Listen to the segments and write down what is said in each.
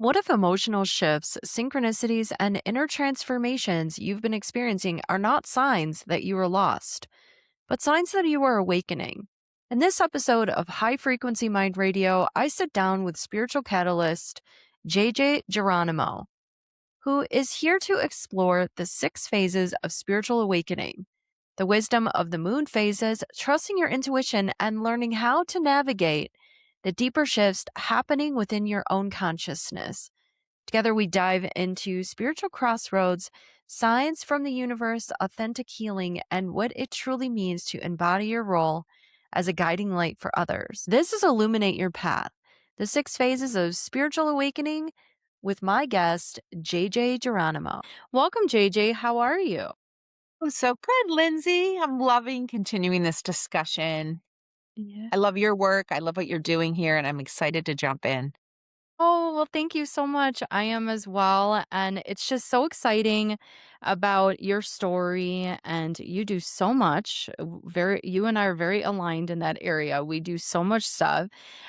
What if emotional shifts, synchronicities, and inner transformations you've been experiencing are not signs that you are lost, but signs that you are awakening? In this episode of High Frequency Mind Radio, I sit down with spiritual catalyst JJ Geronimo, who is here to explore the 6 phases of spiritual awakening, the wisdom of the moon phases, trusting your intuition, and learning how to navigate the deeper shifts happening within your own consciousness. Together, we dive into spiritual crossroads, signs from the universe, authentic healing, and what it truly means to embody your role as a guiding light for others. This is Illuminate Your Path, the 6 phases of spiritual awakening with my guest, JJ Geronimo. Welcome, JJ. How are you? Oh, so good, Lindsay. I'm loving continuing this discussion. Yeah. I love your work. I love what you're doing here, and I'm excited to jump in. Oh, well, thank you so much. I am as well. And it's just so exciting about your story. And you do so much. You and I are very aligned in that area. We do so much stuff.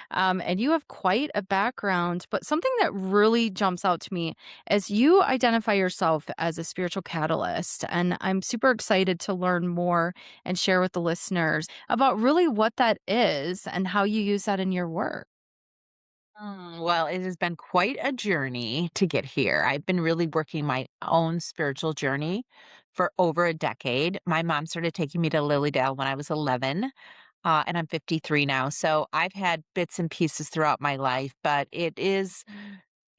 And you have quite a background. But something that really jumps out to me is you identify yourself as a spiritual catalyst. And I'm super excited to learn more and share with the listeners about really what that is and how you use that in your work. Well, it has been quite a journey to get here. I've been really working my own spiritual journey for over a decade. My mom started taking me to Lilydale when I was 11, and I'm 53 now. So I've had bits and pieces throughout my life, but it's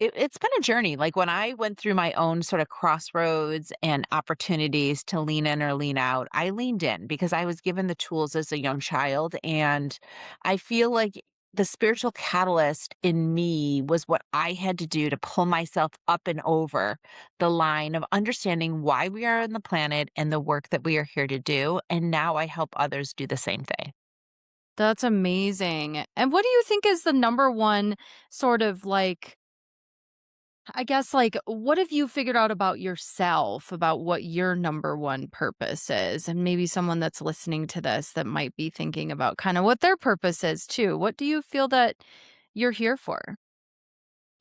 been a journey. Like, when I went through my own sort of crossroads and opportunities to lean in or lean out, I leaned in because I was given the tools as a young child, and I feel like the spiritual catalyst in me was what I had to do to pull myself up and over the line of understanding why we are on the planet and the work that we are here to do, and now I help others do the same thing. That's amazing. And what do you think is the number one sort of like, I guess, like, what have you figured out about yourself, about what your number one purpose is? And maybe someone that's listening to this that might be thinking about kind of what their purpose is too. What do you feel that you're here for?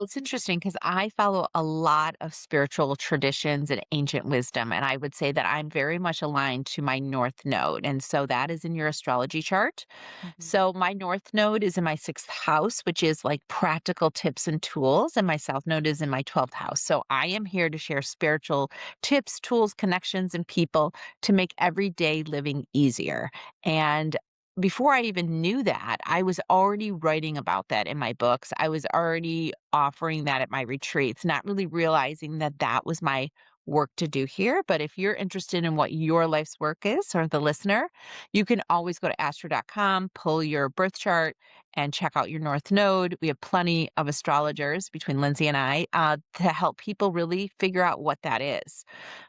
It's interesting because I follow a lot of spiritual traditions and ancient wisdom, and I would say that I'm very much aligned to my North Node. And so that is in your astrology chart. Mhm. So my North Node is in my sixth house, which is like practical tips and tools, and my South Node is in my 12th house. So I am here to share spiritual tips, tools, connections, and people to make everyday living easier. And before I even knew that, I was already writing about that in my books. I was already offering that at my retreats, not really realizing that that was my work to do here. But if you're interested in what your life's work is, or the listener, you can always go to astro.com, pull your birth chart, and check out your North Node. We have plenty of astrologers between Lindsay and I to help people really figure out what that is.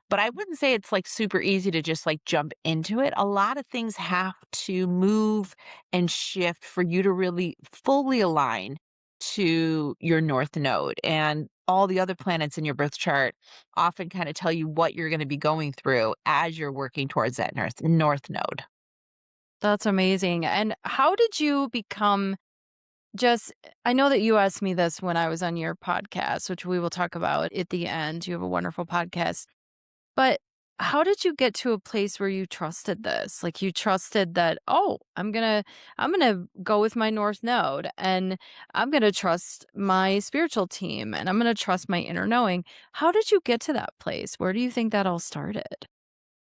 But I wouldn't say it's, like, super easy to just, like, jump into it. A lot of things have to move and shift for you to really fully align to your North Node, and all the other planets in your birth chart often kinda tell you what you're gonna be going through as you're working towards that North Node. That's amazing. And how did you become just, I know that you asked me this when I was on your podcast, which we will talk about at the end. You have a wonderful podcast. But how did you get to a place where you trusted this? Like, you trusted that, "Oh, I'm gonna go with my North Node, and I'm gonna trust my spiritual team, and I'm gonna trust my inner knowing." How did you get to that place? Where do you think that all started?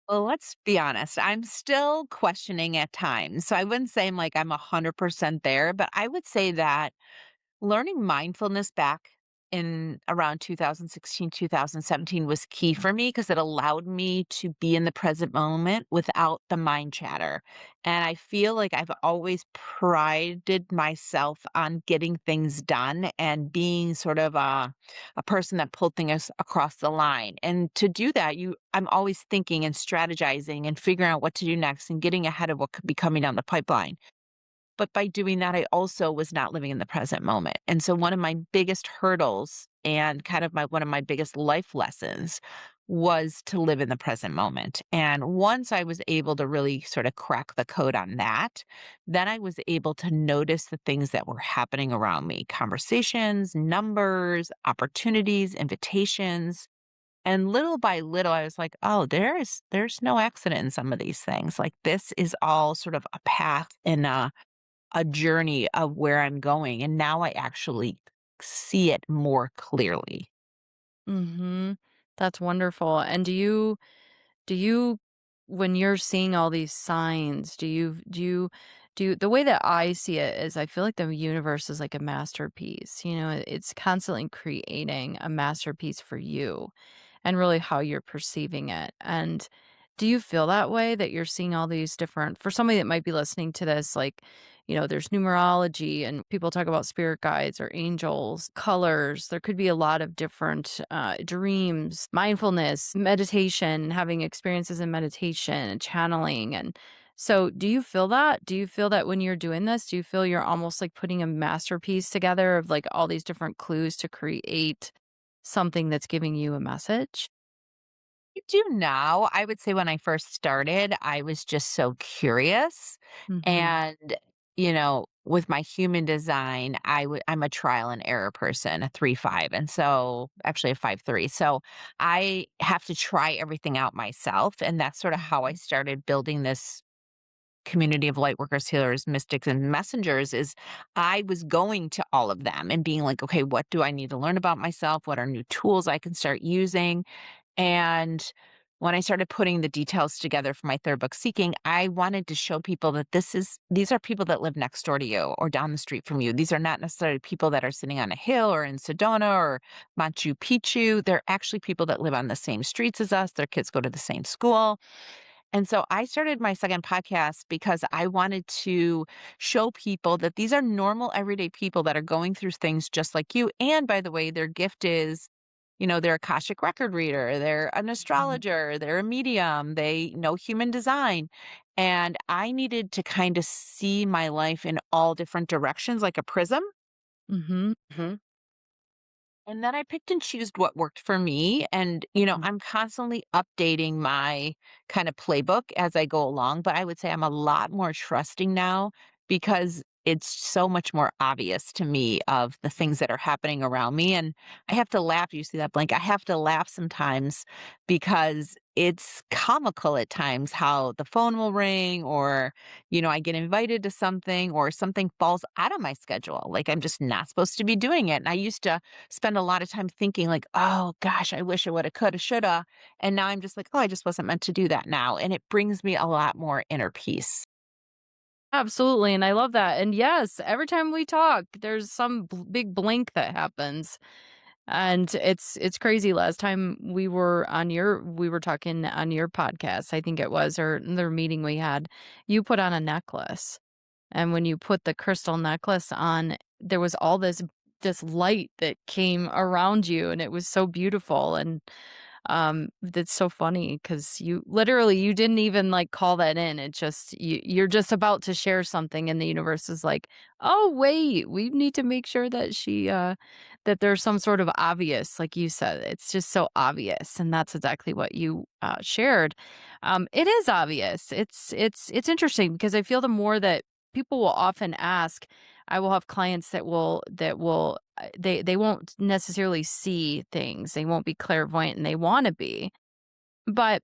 Well, let's be honest, I'm still questioning at times, so I wouldn't say I'm 100% there, but I would say that learning mindfulness back in around 2016, 2017 was key for me because it allowed me to be in the present moment without the mind chatter. And I feel like I've always prided myself on getting things done and being sort of a person that pulled things across the line. And to do that, I'm always thinking and strategizing and figuring out what to do next and getting ahead of what could be coming down the pipeline. But by doing that, I also was not living in the present moment. And so one of my biggest hurdles and kind of my one of my biggest life lessons was to live in the present moment. And once I was able to really sort of crack the code on that, then I was able to notice the things that were happening around me, conversations, numbers, opportunities, invitations. And little by little, I was like, oh, there's no accident in some of these things. Like this is all sort of a path and a journey of where I'm going. And now I actually see it more clearly. Mhm. That's wonderful. And do you when you're seeing all these signs, do you the way that I see it is I feel like the universe is like a masterpiece. It's constantly creating a masterpiece for you and really how you're perceiving it. And do you feel that way that you're seeing all these different for somebody that might be listening to this, like, there's numerology and people talk about spirit guides or angels, colors. There could be a lot of different dreams, mindfulness, meditation, having experiences in meditation and channeling. And so, do you feel that? Do you feel that when you're doing this, do you feel you're almost like putting a masterpiece together of like all these different clues to create something that's giving you a message? I do now. I would say when I first started, I was just so curious. Mhm. And, with my human design, I'm a trial and error person, a 3-5. And so actually a 5-3. So I have to try everything out myself. And that's sort of how I Mhm. started building this community of light workers, healers, mystics, and messengers is I was going to all of them and being like, okay, what do I need to learn about myself? What are new tools I can start using? And when I started putting the details together for my third book, Seeking, I wanted to show people that these are people that live next door to you or down the street from you. These are not necessarily people that are sitting on a hill or in Sedona or Machu Picchu. They're actually people that live on the same streets as us. Their kids go to the same school. And so I started my second podcast because I wanted to show people that these are normal, everyday people that are going through things just like you. And by the way, their gift is, they're a Akashic record reader, they're an Mhm. astrologer, they're a medium, they know human design. And I needed to kind of see my life in all different directions, like a prism. Mhm. Mhm. And then I picked and choose what worked for me. And, I'm constantly updating my kind of playbook as I go along. But I would say I'm a lot more trusting now because it's so much more obvious to me of the things that are happening around me. And I have to laugh. You see that blank? I have to laugh sometimes because it's comical at times how the phone will ring or, I get invited to something or something falls out of my schedule. Like I'm just not supposed to be doing it. And I used to spend a lot of time thinking like, "Oh gosh, I wish I woulda, coulda, shoulda." And now I'm just like, "Oh, I just wasn't meant to do that now." And it brings me a lot more inner peace. Absolutely, and I love that, and yes, every time we talk, there's some big blink that happens, and it's crazy. Last time we were talking on your podcast, I think it was, or another meeting we had, you put on a necklace, and when you put the crystal necklace on, there was all this light that came around you, and it was so beautiful. And that's so funny because you didn't even like call that in. It just you're just about to share something and the universe is like, oh wait, we need to make sure that that there's some sort of obvious, like you said, it's just so obvious. And that's exactly what you shared. It is obvious. It's interesting because I feel the more that people will often ask, I will have clients that will they won't necessarily see things. They won't be clairvoyant and they wanna be. But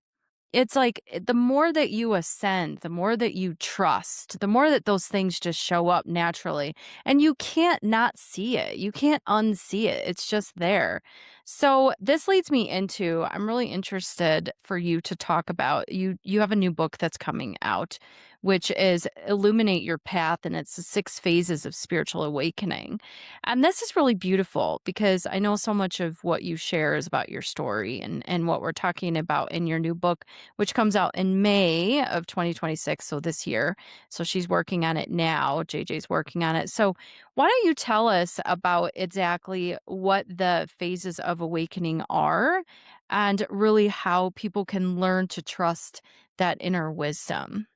it's like, the more that you ascend, the more that you trust, the more that those things just show up naturally, and you can't not see it. You can't unsee it. It's just there. So this leads me into I'm really interested for you to talk about you have a new book that's coming out, which is Illuminate Your Path, and it's the 6 phases of spiritual awakening. And this is really beautiful because I know so much of what you share is about your story and what we're talking about in your new book, which comes out in May of 2026, so this year. So she's working on it now. JJ's working on it. So why don't you tell us about exactly what the phases of awakening are and really how people can learn to trust that inner wisdom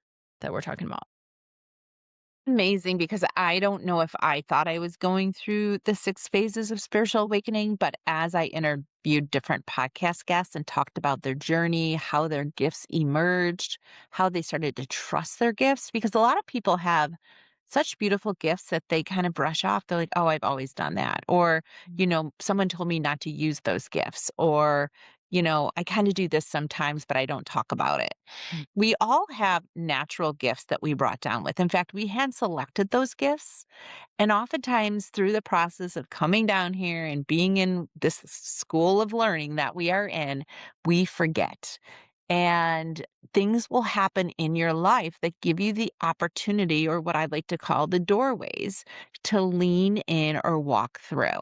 that we're talking about? Amazing, because I don't know if I thought I was going through the 6 phases of spiritual awakening, but as I interviewed different podcast guests and talked about their journey, how their gifts emerged, how they started to trust their gifts, because a lot of people have such beautiful gifts that they kind of brush off. They're like, "Oh, I've always done that." Or, "Someone told me not to use those gifts." Or, "I kind of do this sometimes, but I don't talk about it." We all have natural gifts that we brought down with. In fact, we hand selected those gifts. And oftentimes, through the process of coming down here and being in this school of learning that we are in, we forget. And things will happen in your life that give you the opportunity, or what I like to call the doorways, to lean in or walk through.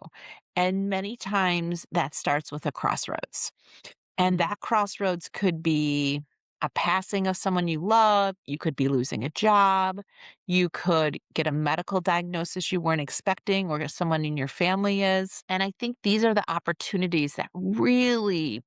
And many times that starts with a crossroads. And Mm. that crossroads could be a passing of someone you love, you could be losing a job, you could get a medical diagnosis you weren't expecting, or someone in your family is. And I think these are the opportunities that really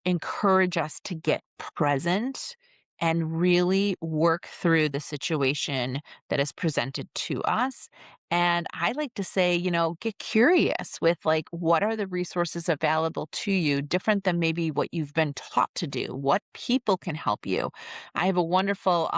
encourage us to get present and really work through the situation that is presented to us. And I like to say, get curious with, like, what are the resources available to you, different than maybe what you've been taught to do? What people can help you? I have a wonderful,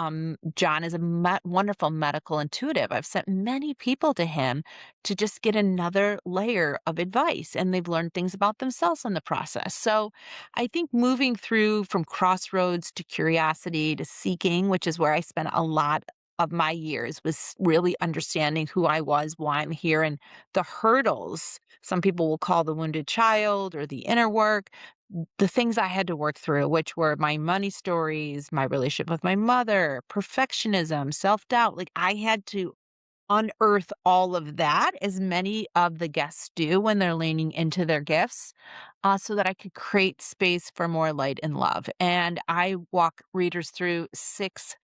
John is a wonderful medical intuitive. I've sent many people to him to just get another layer of advice, and they've learned things about themselves in the process. So I think moving through from crossroads to curiosity to seeking, which is where I spent a lot of my years, was really understanding who I was, why I'm here, and the hurdles some people will call the wounded child or the inner work, the things I had to work through, which were my money stories, my relationship with my mother, perfectionism, self doubt. Like, I had to unearth all of that, as many of the guests do when they're leaning into their gifts, so that I could create space for more light and love. And I walk readers through 6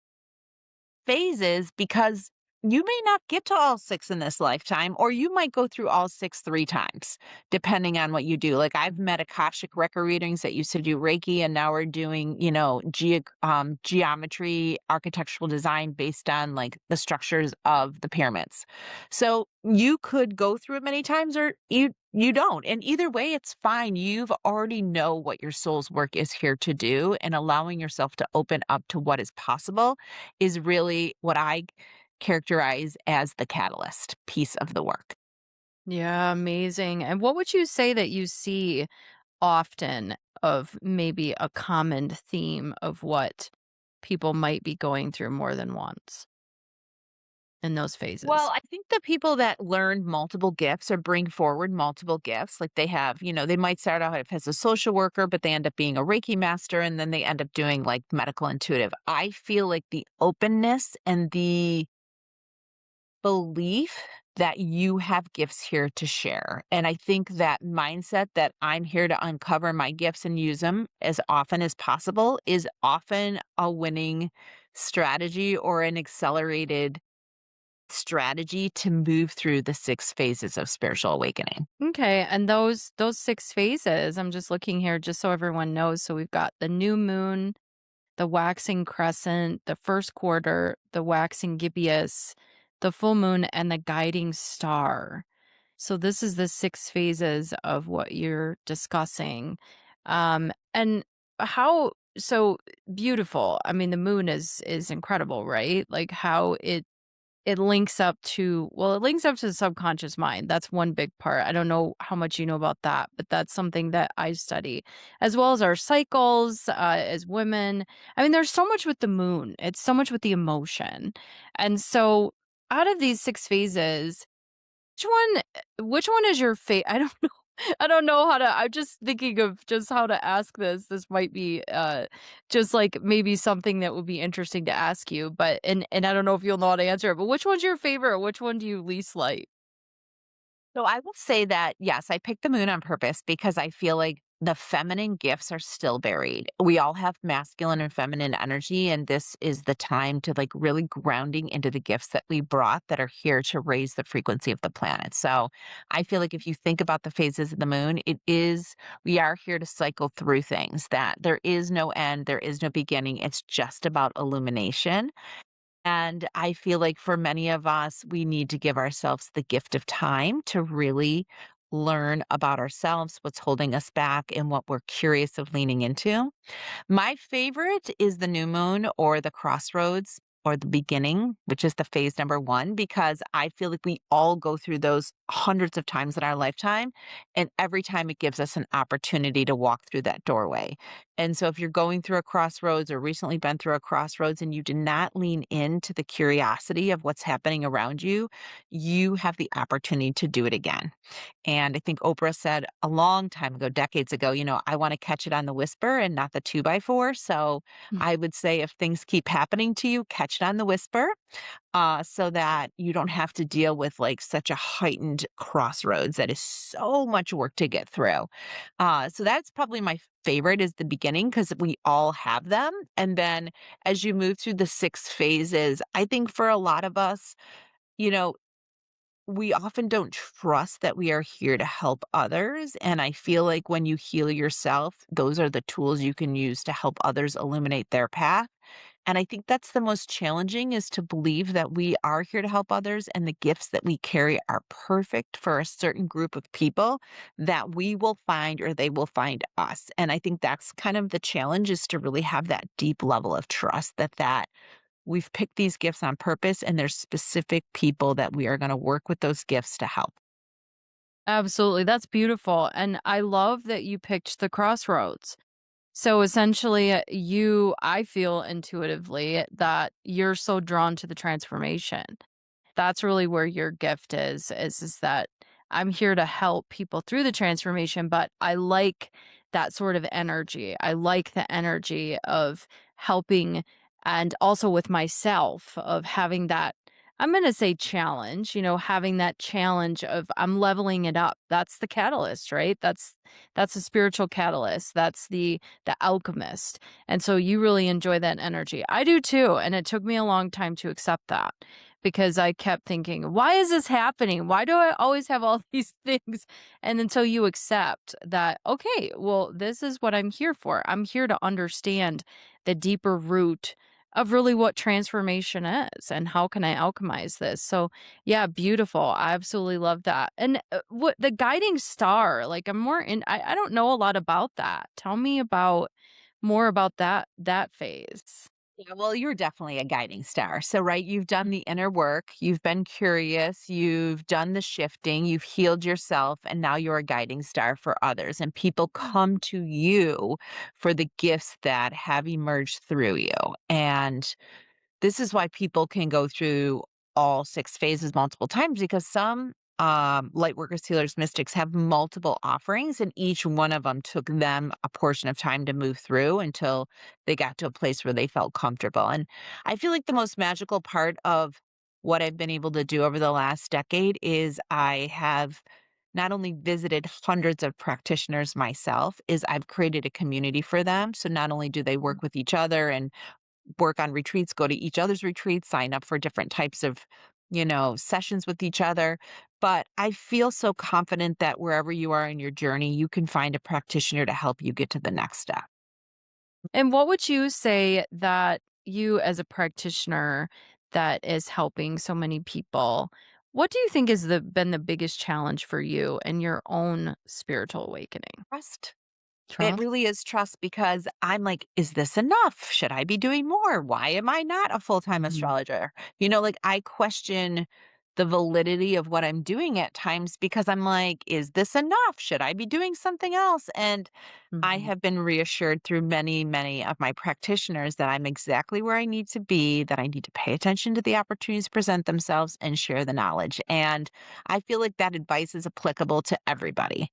phases, because you may not get to all 6 in this lifetime, or you might go through all 6 3 times, depending on what you do. Like, I've met Akashic record readings that used to do Reiki, and now we're doing, geometry, architectural design based on, like, the structures of the pyramids. So you could go through it many times, or you don't. And either way, it's fine. You've already know what your soul's work is here to do, and allowing yourself to open up to what is possible is really what I characterize as the catalyst piece of the work. Yeah, amazing. And what would you say that you see often of maybe a common theme of what people might be going through more than once in those Well, phases? I think the people that learn multiple gifts or bring forward multiple gifts, like they have, they might start out as a social worker, but they end up being a Reiki master, and then they end up doing like medical intuitive. I feel like the openness and the belief that you have gifts here to share. And I think that mindset that I'm here to uncover my gifts and use them as often as possible is often a winning strategy, or an accelerated strategy to move through the 6 phases of spiritual awakening. Okay, and those 6 phases, I'm just looking here just so everyone knows. So we've got the new moon, the waxing crescent, the first quarter, the waxing gibbous, the full moon, and the guiding star. So this is the 6 phases of what you're discussing. And how so beautiful. I mean, the moon is incredible, right? Like how it links up to, well, it links up to the subconscious mind. That's one big part. I don't know how much you know about that, but that's something that I study, as well as our cycles as women. I mean, there's so much with the moon. It's so much with the emotion. And so out of these 6 phases, which one is your I don't know. I don't know how to, I'm just thinking of just how to ask this. This might be just like maybe something that would be interesting to ask you, but and I don't know if you'll know how to answer it, but which one's your favorite? Which one do you least like? So I will say that, yes, I picked the moon on purpose because I feel like the feminine gifts are still buried. We all have masculine and feminine energy, and this is the time to, like, really grounding into the gifts that we brought that are here to raise the frequency of the planet. So I feel like if you think about the phases of the moon, we are here to cycle through things, that there is no end, there is no beginning. It's just about illumination. And I feel like for many of us, we need to give ourselves the gift of time to really learn about ourselves, what's holding us back, and what we're curious of leaning into. My favorite is the new moon or the crossroads or the beginning, which is the phase number 1, because I feel like we all go through those hundreds of times in our lifetime, and every time it gives us an opportunity to walk through that doorway. And so if you're going through a crossroads or recently been through a crossroads and you did not lean into the curiosity of what's happening around you, you have the opportunity to do it again. And I think Oprah said a long time ago, decades ago, I want to catch it on the whisper and not the two by four. So I would say if things keep happening to you, catch it on the whisper, so that you don't have to deal with like such a heightened crossroads that is so much work to get through. So that's probably my favorite is the beginning because we all have them. And then as you move through the 6 phases, I think for a lot of us, you know, we often don't trust that we are here to help others. And I feel like when you heal yourself, those are the tools you can use to help others illuminate their path. And I think that's the most challenging is to believe that we are here to help others and the gifts that we carry are perfect for a certain group of people that we will find or they will find us. And I think that's kind of the challenge is to really have that deep level of trust that we've picked these gifts on purpose and there's specific people that we are going to work with those gifts to help. Absolutely. That's beautiful. And I love that you picked the crossroads. So essentially, I feel intuitively that you're so drawn to the transformation. That's really where your gift is that I'm here to help people through the transformation, but I like that sort of energy. I like the energy of helping and also with myself of having that I'm going to say challenge, having that challenge of I'm leveling it up. That's the catalyst, right? That's a spiritual catalyst. That's the alchemist. And so you really enjoy that energy. I do too, and it took me a long time to accept that because I kept thinking, why is this happening? Why do I always have all these things? And until you accept that, okay, well, this is what I'm here for. I'm here to understand the deeper root of really what transformation is and how can I alchemize this. So, yeah, beautiful. I absolutely love that. And what the guiding star, like I don't know a lot about that. Tell me about more about that phase. Yeah, well, you're definitely a guiding star. So, right, you've done the inner work, you've been curious, you've done the shifting, you've healed yourself, and now you're a guiding star for others. And people come to you for the gifts that have emerged through you. And this is why people can go through all 6 phases multiple times because some, light workers, healers, mystics have multiple offerings, and each one of them took them a portion of time to move through until they got to a place where they felt comfortable, and I feel like the most magical part of what I've been able to do over the last decade is I have not only visited hundreds of practitioners myself, is I've created a community for them, so not only do they work with each other and work on retreats, go to each other's retreats, sign up for different types of, sessions with each other. But I feel so confident that wherever you are in your journey, you can find a practitioner to help you get to the next step. And what would you say that you as a practitioner that is helping so many people, what do you think is the been the biggest challenge for you in your own spiritual awakening? Trust. It Trust? really is trust because I'm like, is this enough? Should I be doing more? Why am I not a full-time Mhm. astrologer? Like I question the validity of what I'm doing at times because I'm like, is this enough? Should I be doing something else? And I Mhm. have been reassured through many, many of my practitioners that I'm exactly where I need to be, that I need to pay attention to the opportunities present themselves and share the knowledge. And I feel like that advice is applicable to everybody.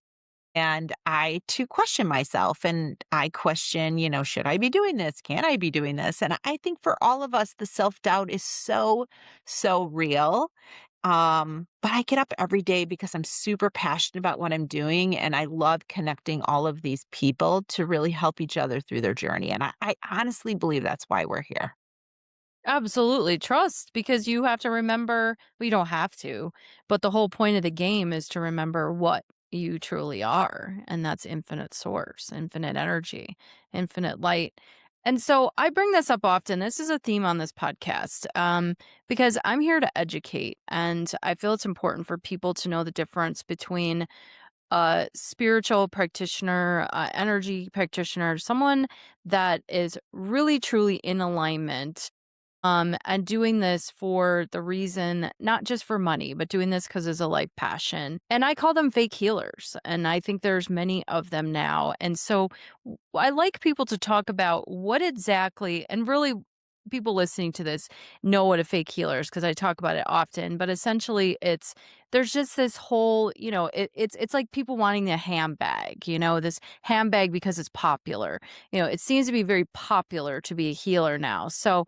And I too question myself and I question, should I be doing this? Can I be doing this? And I think for all of us, the self doubt is so, so real. But I get up every day because I'm super passionate about what I'm doing and I love connecting all of these people to really help each other through their journey. And I honestly believe that's why we're here. Absolutely. Trust because you have to remember, well, you don't have to, but the whole point of the game is to remember what you truly are, and that's infinite source, infinite energy, infinite light. And so I bring this up often. This is a theme on this podcast because I'm here to educate. And I feel it's important for people to know the difference between a spiritual practitioner, energy practitioner, someone that is really truly in alignment, and doing this for the reason, not just for money, but doing this because it's a life passion. And I call them fake healers. And I think there's many of them now. And so I like people to talk about what exactly, and really people listening to this know what a fake healer is because I talk about it often. But essentially, there's just this whole, it's like people wanting a handbag, this handbag because it's popular. It seems to be very popular to be a healer now. So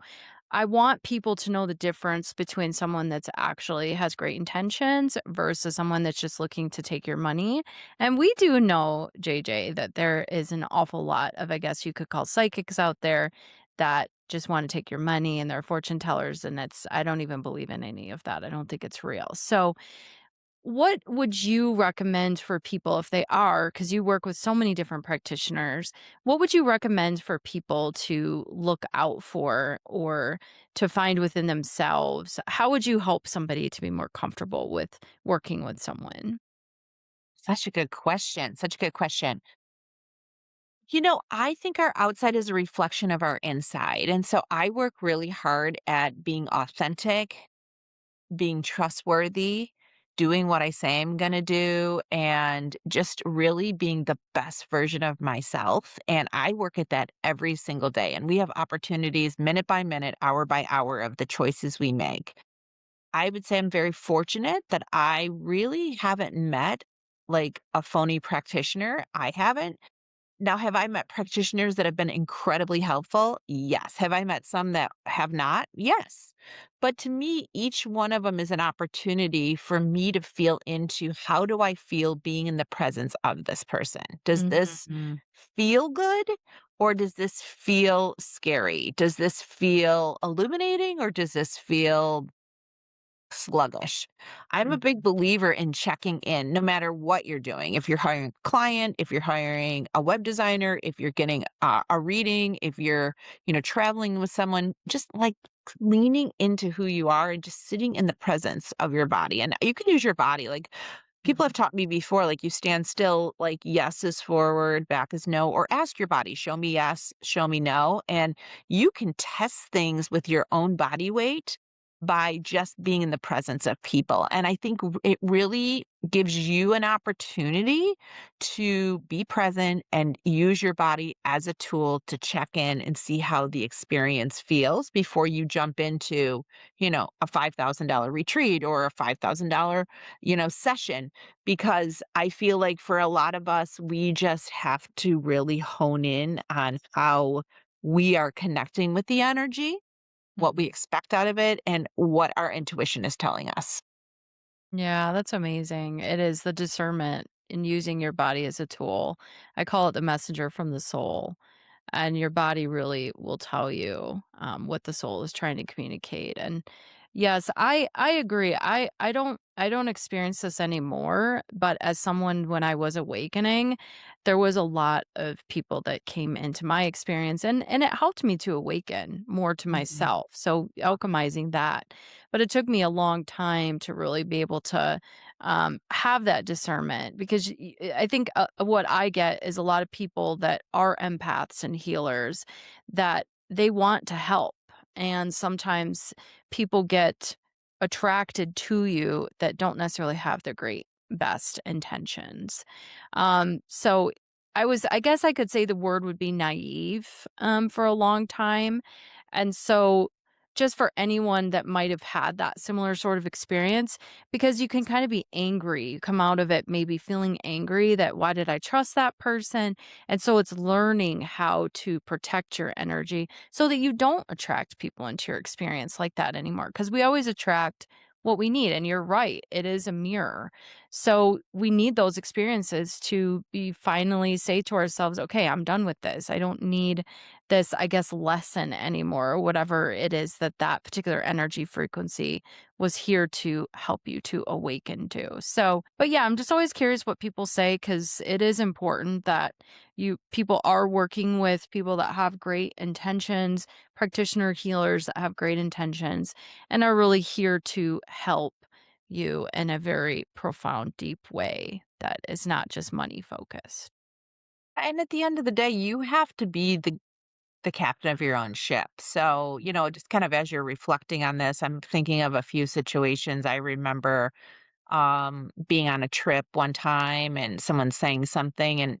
I want people to know the difference between someone that's actually has great intentions versus someone that's just looking to take your money. And we do know, JJ, that there is an awful lot of, I guess you could call psychics out there that just want to take your money and they're fortune tellers. And I don't even believe in any of that. I don't think it's real. So, what would you recommend for people if they are, because you work with so many different practitioners, what would you recommend for people to look out for or to find within themselves? How would you help somebody to be more comfortable with working with someone? Such a good question. Such a good question. I think our outside is a reflection of our inside. And so I work really hard at being authentic, being trustworthy, doing what I say I'm going to do, and just really being the best version of myself. And I work at that every single day. And we have opportunities minute by minute, hour by hour of the choices we make. I would say I'm very fortunate that I really haven't met like a phony practitioner. I haven't. Now, have I met practitioners that have been incredibly helpful? Yes. Have I met some that have not? Yes. But to me, each one of them is an opportunity for me to feel into how do I feel being in the presence of this person? Does this Mhm. feel good or does this feel scary? Does this feel illuminating or does this feel sluggish? I'm a big Mhm. believer in checking in no matter what you're doing. If you're hiring a client, if you're hiring a web designer, if you're getting a reading, if you're, traveling with someone, just like leaning into who you are and just sitting in the presence of your body. And you can use your body. Like people have Mhm. taught me before, like you stand still, like yes is forward, back is no, or ask your body, show me yes, show me no. And you can test things with your own body weight by just being in the presence of people. And I think it really gives you an opportunity to be present and use your body as a tool to check in and see how the experience feels before you jump into, a $5,000 retreat or a $5,000, session. Because I feel like for a lot of us, we just have to really hone in on how we are connecting with the energy, what we Mhm. expect out of it, and what our intuition is telling us. Yeah, that's amazing. It is the discernment in using your body as a tool. I call it the messenger from the soul. And your body really will tell you what the soul is trying to communicate. And yes, I agree. I don't experience this anymore, but as someone when I was awakening, there was a lot of people that came into my experience, and it helped me to awaken more to Mhm. myself. So alchemizing that. But it took me a long time to really be able to have that discernment because I think what I get is a lot of people that are empaths and healers that they want to help. And sometimes people get attracted to you that don't necessarily have the great best intentions. So I guess I could say the word would be naive for a long time. And so just for anyone that might have had that similar sort of experience, because you can kind of be angry. You come out of it maybe feeling angry that why did I trust that person? And so it's learning how to protect your energy so that you don't attract people into your experience like that anymore. Because we always attract what we need. And you're right, it is a mirror. So we need those experiences to be finally say to ourselves, okay, I'm done with this. I don't need this, I guess, lesson anymore, or whatever it is that that particular energy frequency was here to help you to awaken to. So, but yeah, I'm just always curious what people say because it is important that you people are working with people that have great intentions, practitioner healers that have great intentions, and are really here to help you in a very profound, deep way that is not just money focused. And at the end of the day, you have to be the captain of your own ship. So, just kind of as you're reflecting on this, I'm thinking of a few situations. I remember being on a trip one time and someone saying something, and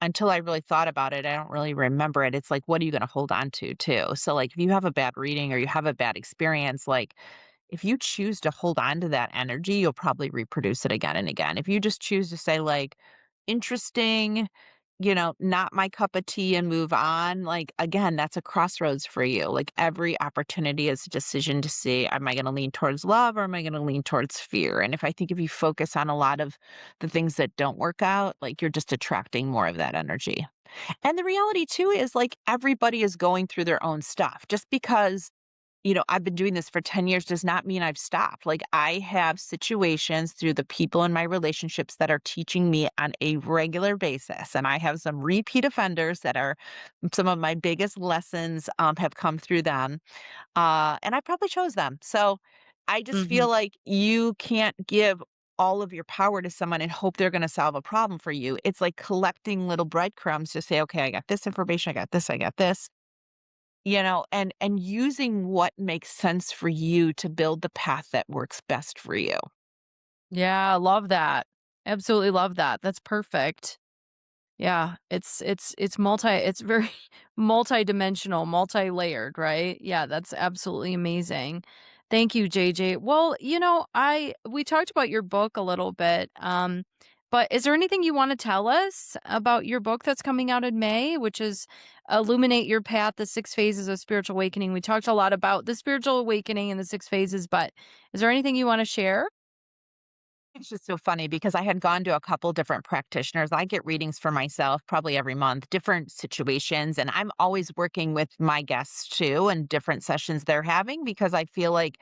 until I really thought about it, I don't really remember it. It's like, what are you going to hold on to too? So like if you have a bad reading or you have a bad experience, like if you choose to hold on to that energy, you'll probably reproduce it again and again. If you just choose to say like, interesting, not my cup of tea, and move on, like, again, that's a crossroads for you. Like, every opportunity is a decision to see, am I going to lean towards love or am I going to lean towards fear? And if you focus on a lot of the things that don't work out, like, you're just attracting more of that energy. And the reality too is like everybody is going through their own stuff. Just because I've been doing this for 10 years does not mean I've stopped. Like, I have situations through the people in my relationships that are teaching me on a regular basis. And I have some repeat offenders that are some of my biggest lessons have come through them. And I probably chose them. So I just Mhm. feel like you can't give all of your power to someone and hope they're going to solve a problem for you. It's like collecting little breadcrumbs to say, okay, I got this information, I got this, I got this, and using what makes sense for you to build the path that works best for you. Yeah, love that. Absolutely love that. That's perfect. Yeah, it's very multi-dimensional, multi-layered, right? Yeah, that's absolutely amazing. Thank you, JJ. Well, I we talked about your book a little bit. But is there anything you want to tell us about your book that's coming out in May, which is Illuminate Your Path, the Six Phases of Spiritual Awakening? We talked a lot about the spiritual awakening and the six phases, but is there anything you want to share? It's just so funny because I had gone to a couple different practitioners. I get readings for myself probably every month, different situations. And I'm always working with my guests too and different sessions they're having because I feel like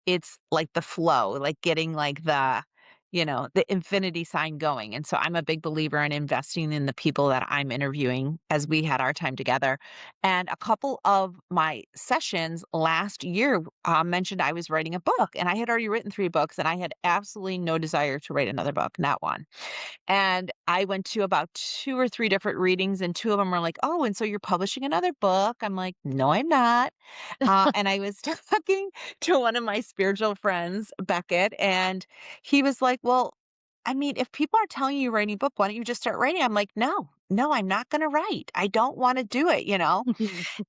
it's like the flow, like getting like the infinity sign going. And so I'm a big believer in investing in the people that I'm interviewing as we had our time together. And a couple of my sessions last year mentioned I was writing a book, and I had already written 3 books, and I had absolutely no desire to write another book, not one. And I went to about 2 or 3 different readings, and 2 of them were like, "Oh, and so you're publishing another book?" I'm like, "No, I'm not." And I was talking to one of my spiritual friends, Beckett, and he was like, "Well, I mean, if people are telling you you're writing a book, why don't you just start writing?" I'm like, "No, no, I'm not gonna write. I don't wanna do it," you know?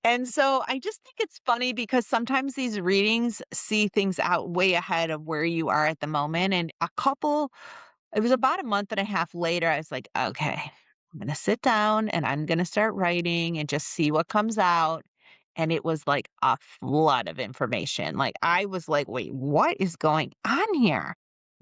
And so I just think it's funny because sometimes these readings see things out way ahead of where you are at the moment. And it was about a month and a half later, I was like, okay, I'm going to sit down and I'm going to start writing and just see what comes out. And it was like a flood of information. Like, I was like, wait, what is going on here?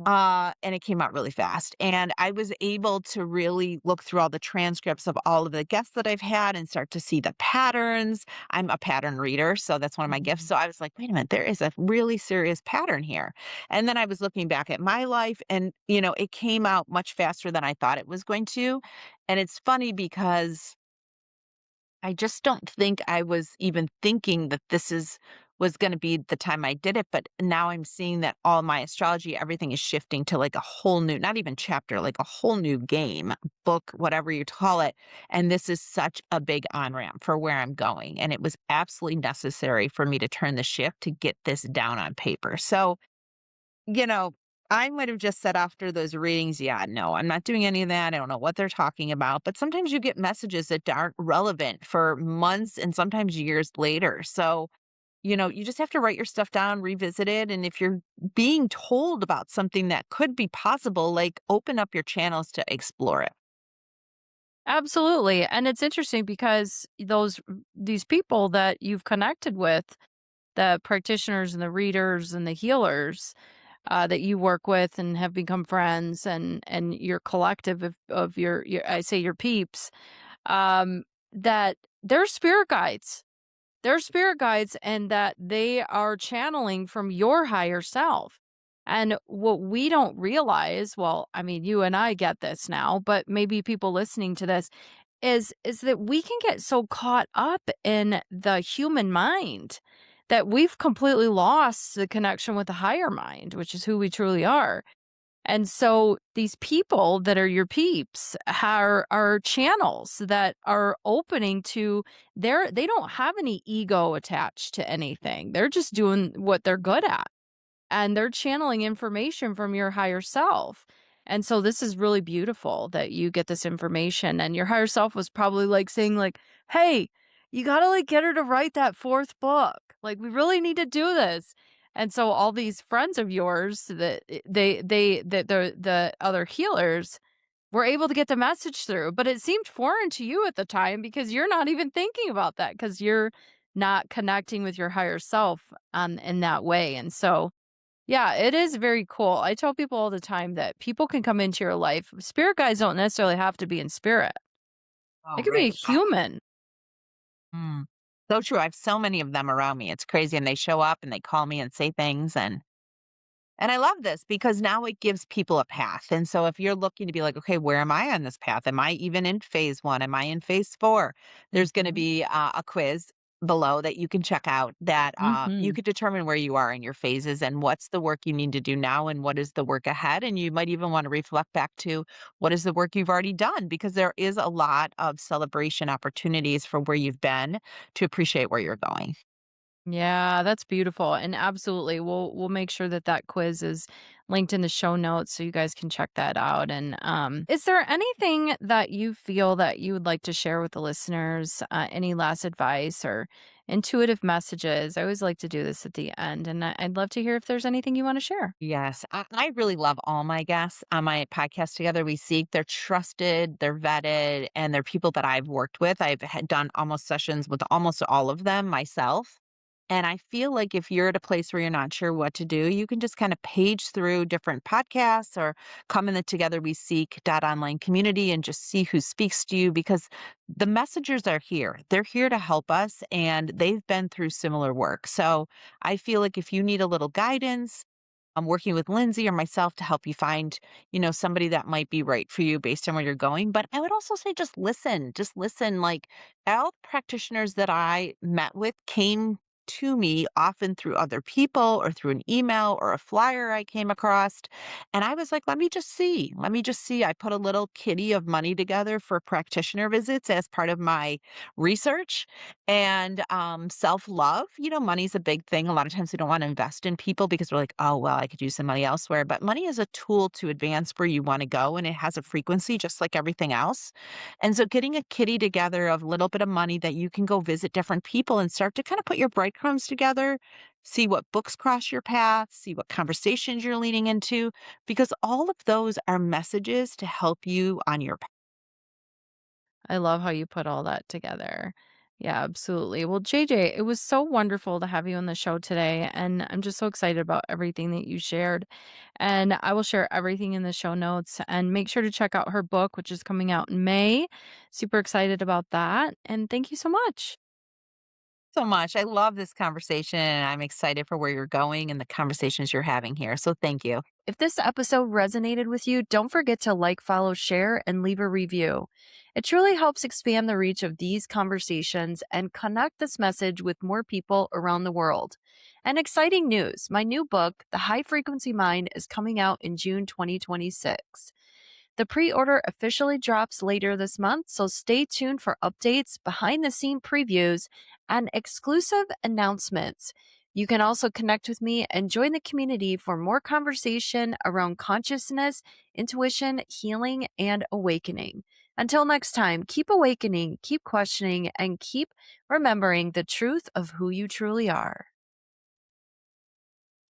And it came out really fast. And I was able to really look through all the transcripts of all of the guests that I've had and start to see the patterns. I'm a pattern reader, so that's one of my gifts. Mhm. So I was like, wait a minute, there is a really serious pattern here. And then I was looking back at my life, and, it came out much faster than I thought it was going to. And it's funny because I just don't think I was even thinking that was gonna be the time I did it, but now I'm seeing that all my astrology, everything is shifting to, like, a whole new, not even chapter, like, a whole new game, book, whatever you call it, and this is such a big on-ramp for where I'm going, and it was absolutely necessary for me to turn the ship to get this down on paper. So, you know, I might have just said after those readings, "Yeah, no, I'm not doing any of that. I don't know what they're talking about." But sometimes you get messages that aren't relevant for months and sometimes years later. So, you just have to write your stuff down, revisit it. And if you're being told about something that could be possible, like open up your channels to explore it. Absolutely. And it's interesting because these people that you've connected with, the practitioners and the readers and the healers that you work with and have become friends and your collective of your I say your peeps, um, that they're spirit guides. They're spirit guides, and that they are channeling from your higher self. And what we don't realize, well, I mean, you and I get this now, but maybe people listening to this is that we can get so caught up in the human mind that we've completely lost the connection with the higher mind, which is who we truly are. And so these people that are your peeps are channels that are opening to they don't have any ego attached to anything. They're just doing what they're good at, and they're channeling information from your higher self. And so this is really beautiful that you get this information, and your higher self was probably like saying like, "Hey, you got to like get her to write that fourth book. Like we really need to do this." And so all these friends of yours that that the other healers were able to get the message through, but it seemed foreign to you at the time because you're not even thinking about that because you're not connecting with your higher self in that way. And so yeah, it is very cool. I tell people all the time that people can come into your life. Spirit guides don't necessarily have to be in spirit. It Oh, could be a right. human. Mm. So true. I have so many of them around me. It's crazy. And they show up and they call me and say things. And I love this because now it gives people a path. And so if you're looking to be like, okay, where am I on this path? Am I even in phase one? Am I in phase four? There's going to Mhm. be a quiz below that you can check out that you Mhm. could determine where you are in your phases and what's the work you need to do now and what is the work ahead. And you might even want to reflect back to what is the work you've already done because there is a lot of celebration opportunities for where you've been to appreciate where you're going. Yeah, that's beautiful. And absolutely, we'll make sure that that quiz is linked in the show notes so you guys can check that out. And is there anything that you feel that you would like to share with the listeners? Any last advice or intuitive messages? I always like to do this at the end, and I'd love to hear if there's anything you want to share. Yes, I really love all my guests on my podcast Together We Seek. They're trusted, they're vetted, and they're people that I've worked with. I've had done almost sessions with almost all of them myself. And I feel like if you're at a place where you're not sure what to do, you can just kind of page through different podcasts or come in the Together We Seek online community and just see who speaks to you because the messengers are here. They're here to help us and they've been through similar work. So I feel like if you need a little guidance, I'm working with Lindsay or myself to help you find, somebody that might be right for you based on where you're going. But I would also say just listen. Just listen. Like all practitioners that I met with came to me often through other people or through an email or a flyer I came across. And I was like, let me just see. Let me just see. I put a little kitty of money together for practitioner visits as part of my research and self-love. Money's a big thing. A lot of times we don't want to invest in people because we're like, oh, well, I could use some money elsewhere. But money is a tool to advance where you want to go, and it has a frequency just like everything else. And so getting a kitty together of a little bit of money that you can go visit different people and start to kind of put your breadcrumbs together, see what books cross your path, see what conversations you're leaning into, because all of those are messages to help you on your path. I love how you put all that together. Yeah, absolutely. Well, JJ, it was so wonderful to have you on the show today. And I'm just so excited about everything that you shared. And I will share everything in the show notes and make sure to check out her book, which is coming out in May. Super excited about that. And thank you so much. So much. I love this conversation and I'm excited for where you're going and the conversations you're having here. So thank you. If this episode resonated with you, don't forget to like, follow, share, and leave a review. It truly helps expand the reach of these conversations and connect this message with more people around the world. And exciting news, my new book, The High Frequency Mind, is coming out in June 2026. The pre order officially drops later this month, so stay tuned for updates, behind the scene previews, and exclusive announcements. You can also connect with me and join the community for more conversation around consciousness, intuition, healing, and awakening. Until next time, keep awakening, keep questioning, and keep remembering the truth of who you truly are.